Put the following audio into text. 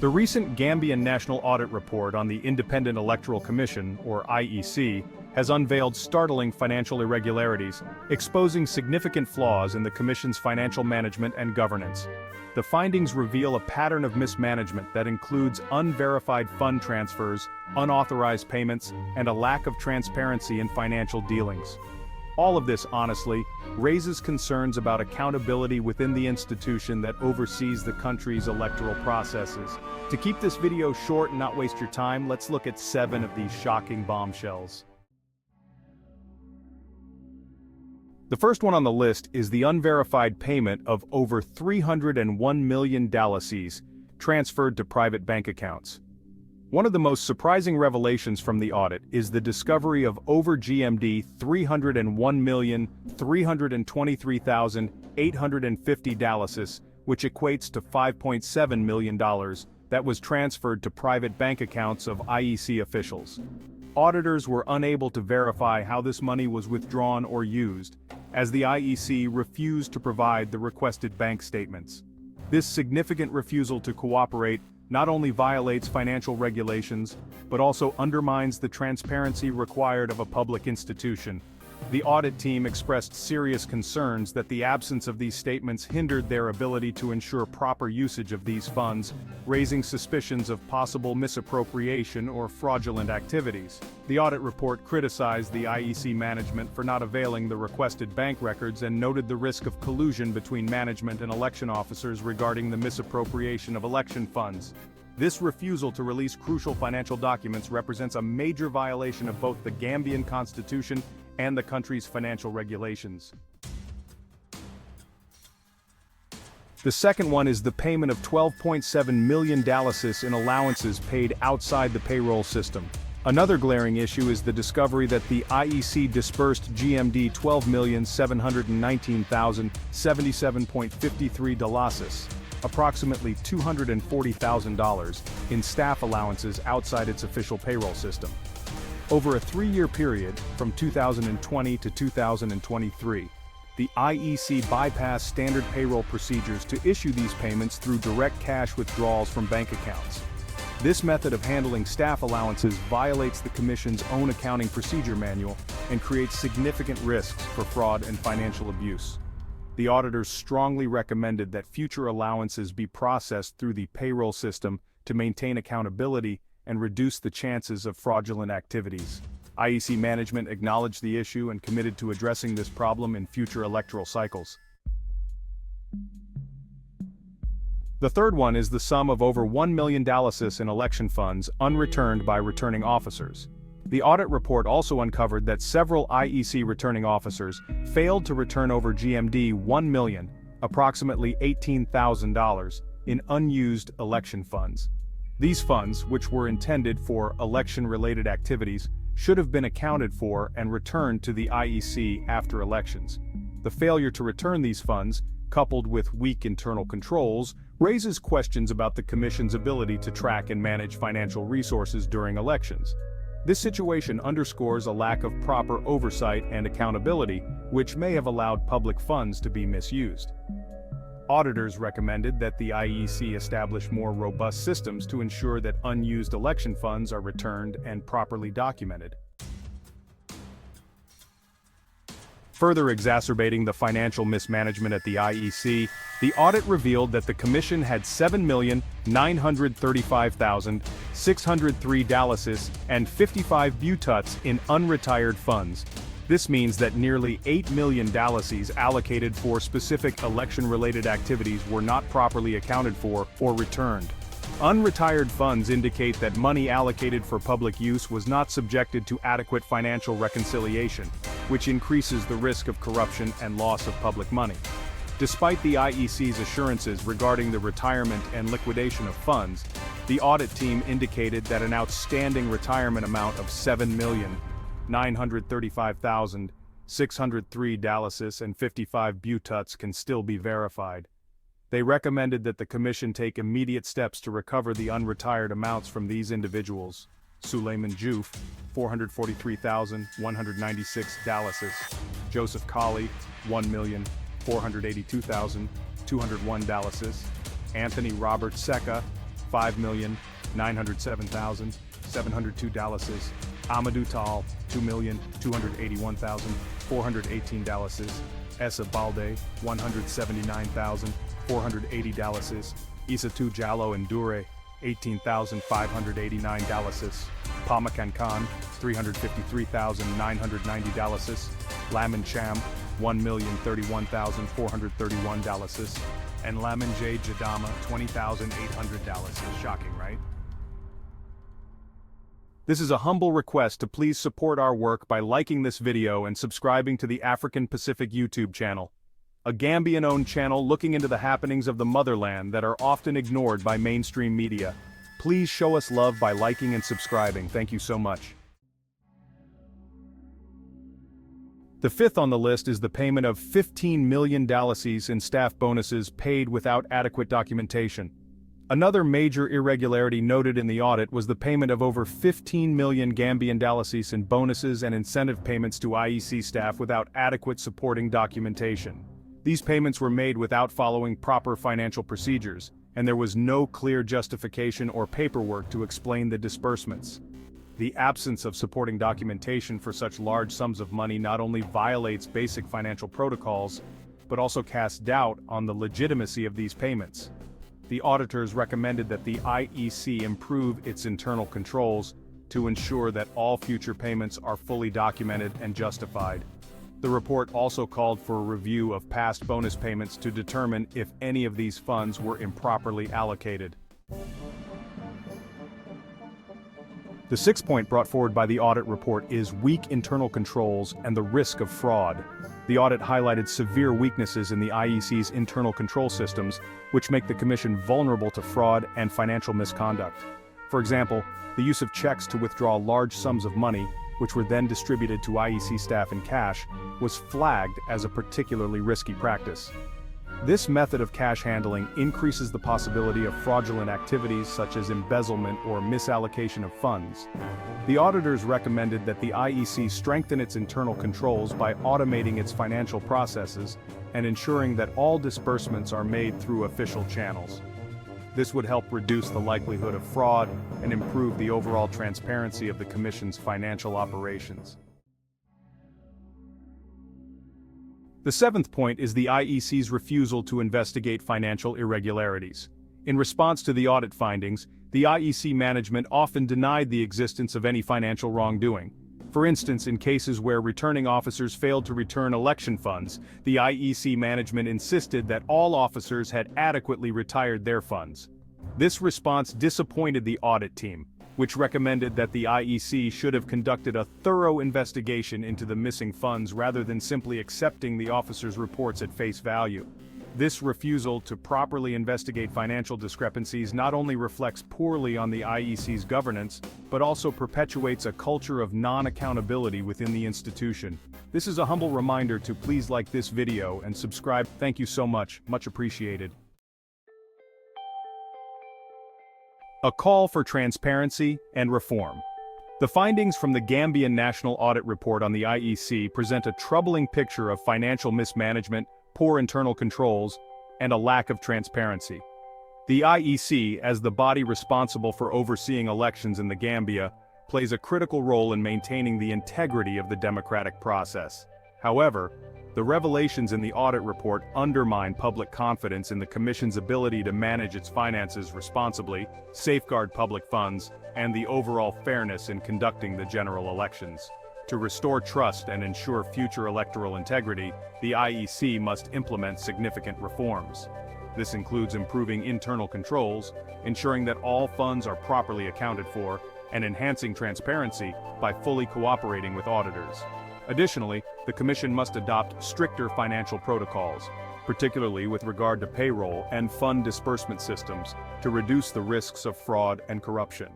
The recent Gambian National Audit Report on the Independent Electoral Commission, or IEC, has unveiled startling financial irregularities, exposing significant flaws in the Commission's financial management and governance. The findings reveal a pattern of mismanagement that includes unverified fund transfers, unauthorized payments, and a lack of transparency in financial dealings. All of this, honestly, raises concerns about accountability within the institution that oversees the country's electoral processes. To keep this video short and not waste your time, let's look at 7 of these shocking bombshells. The first one on the list is the unverified payment of over $301 million transferred to private bank accounts. One of the most surprising revelations from the audit is the discovery of over GMD $301,323,850, which equates to $5.7 million, that was transferred to private bank accounts of IEC officials. Auditors were unable to verify how this money was withdrawn or used, as the IEC refused to provide the requested bank statements. This significant refusal to cooperate not only violates financial regulations, but also undermines the transparency required of a public institution. The audit team expressed serious concerns that the absence of these statements hindered their ability to ensure proper usage of these funds, raising suspicions of possible misappropriation or fraudulent activities. The audit report criticized the IEC management for not availing the requested bank records and noted the risk of collusion between management and election officers regarding the misappropriation of election funds. This refusal to release crucial financial documents represents a major violation of both the Gambian Constitution and the country's financial regulations. The second one is the payment of $12.7 million in allowances paid outside the payroll system. Another glaring issue is the discovery that the IEC disbursed GMD $12,719,077.53, approximately $240,000, in staff allowances outside its official payroll system. Over a 3-year period, from 2020 to 2023, the IEC bypassed standard payroll procedures to issue these payments through direct cash withdrawals from bank accounts. This method of handling staff allowances violates the Commission's own accounting procedure manual and creates significant risks for fraud and financial abuse. The auditors strongly recommended that future allowances be processed through the payroll system to maintain accountability and reduce the chances of fraudulent activities. IEC management acknowledged the issue and committed to addressing this problem in future electoral cycles. The third one is the sum of over $1 million in election funds unreturned by returning officers. The audit report also uncovered that several IEC returning officers failed to return over GMD $1 million, approximately $18,000, in unused election funds. These funds, which were intended for election-related activities, should have been accounted for and returned to the IEC after elections. The failure to return these funds, coupled with weak internal controls, raises questions about the Commission's ability to track and manage financial resources during elections. This situation underscores a lack of proper oversight and accountability, which may have allowed public funds to be misused. Auditors recommended that the IEC establish more robust systems to ensure that unused election funds are returned and properly documented. Further exacerbating the financial mismanagement at the IEC, the audit revealed that the Commission had $7,935,603 and 55 bututs in unretired funds. This means that nearly $8 million allocated for specific election-related activities were not properly accounted for or returned. Unretired funds indicate that money allocated for public use was not subjected to adequate financial reconciliation, which increases the risk of corruption and loss of public money. Despite the IEC's assurances regarding the retirement and liquidation of funds, the audit team indicated that an outstanding retirement amount of $7,935,603 and 55 bututs can still be verified. They recommended that the Commission take immediate steps to recover the unretired amounts from these individuals. Suleiman Juf, $443,196, Joseph Colley, $1,482,201, Anthony Robert Seca, $5,907,702. Amadou Tal, $2,281,418. Essa Balde, $179,480. Isatu Jallo Endure, $18,589. Pamakan Khan, $353,990. Lamin Cham, $1,031,431. And Lamin J. Jadama, $20,800. Shocking, right? This is a humble request to please support our work by liking this video and subscribing to the African Pacific YouTube channel, a Gambian-owned channel looking into the happenings of the motherland that are often ignored by mainstream media. Please show us love by liking and subscribing. Thank you so much. The fifth on the list is the payment of $15 million in staff bonuses paid without adequate documentation. Another major irregularity noted in the audit was the payment of over 15 million Gambian dollars in bonuses and incentive payments to IEC staff without adequate supporting documentation. These payments were made without following proper financial procedures, and there was no clear justification or paperwork to explain the disbursements. The absence of supporting documentation for such large sums of money not only violates basic financial protocols, but also casts doubt on the legitimacy of these payments. The auditors recommended that the IEC improve its internal controls to ensure that all future payments are fully documented and justified. The report also called for a review of past bonus payments to determine if any of these funds were improperly allocated. The sixth point brought forward by the audit report is weak internal controls and the risk of fraud. The audit highlighted severe weaknesses in the IEC's internal control systems, which make the Commission vulnerable to fraud and financial misconduct. For example, the use of checks to withdraw large sums of money, which were then distributed to IEC staff in cash, was flagged as a particularly risky practice. This method of cash handling increases the possibility of fraudulent activities such as embezzlement or misallocation of funds. The auditors recommended that the IEC strengthen its internal controls by automating its financial processes and ensuring that all disbursements are made through official channels. This would help reduce the likelihood of fraud and improve the overall transparency of the Commission's financial operations. The seventh point is the IEC's refusal to investigate financial irregularities. In response to the audit findings, the IEC management often denied the existence of any financial wrongdoing. For instance, in cases where returning officers failed to return election funds, the IEC management insisted that all officers had adequately retired their funds. This response disappointed the audit team, which recommended that the IEC should have conducted a thorough investigation into the missing funds rather than simply accepting the officers' reports at face value. This refusal to properly investigate financial discrepancies not only reflects poorly on the IEC's governance, but also perpetuates a culture of non-accountability within the institution. This is a humble reminder to please like this video and subscribe. Thank you so much, much appreciated. A call for transparency and reform. The findings from the Gambian National Audit Report on the IEC present a troubling picture of financial mismanagement, poor internal controls, and a lack of transparency. The IEC, as the body responsible for overseeing elections in the Gambia, plays a critical role in maintaining the integrity of the democratic process. However, the revelations in the audit report undermine public confidence in the Commission's ability to manage its finances responsibly, safeguard public funds, and the overall fairness in conducting the general elections. To restore trust and ensure future electoral integrity, the IEC must implement significant reforms. This includes improving internal controls, ensuring that all funds are properly accounted for, and enhancing transparency by fully cooperating with auditors. Additionally, the Commission must adopt stricter financial protocols, particularly with regard to payroll and fund disbursement systems, to reduce the risks of fraud and corruption.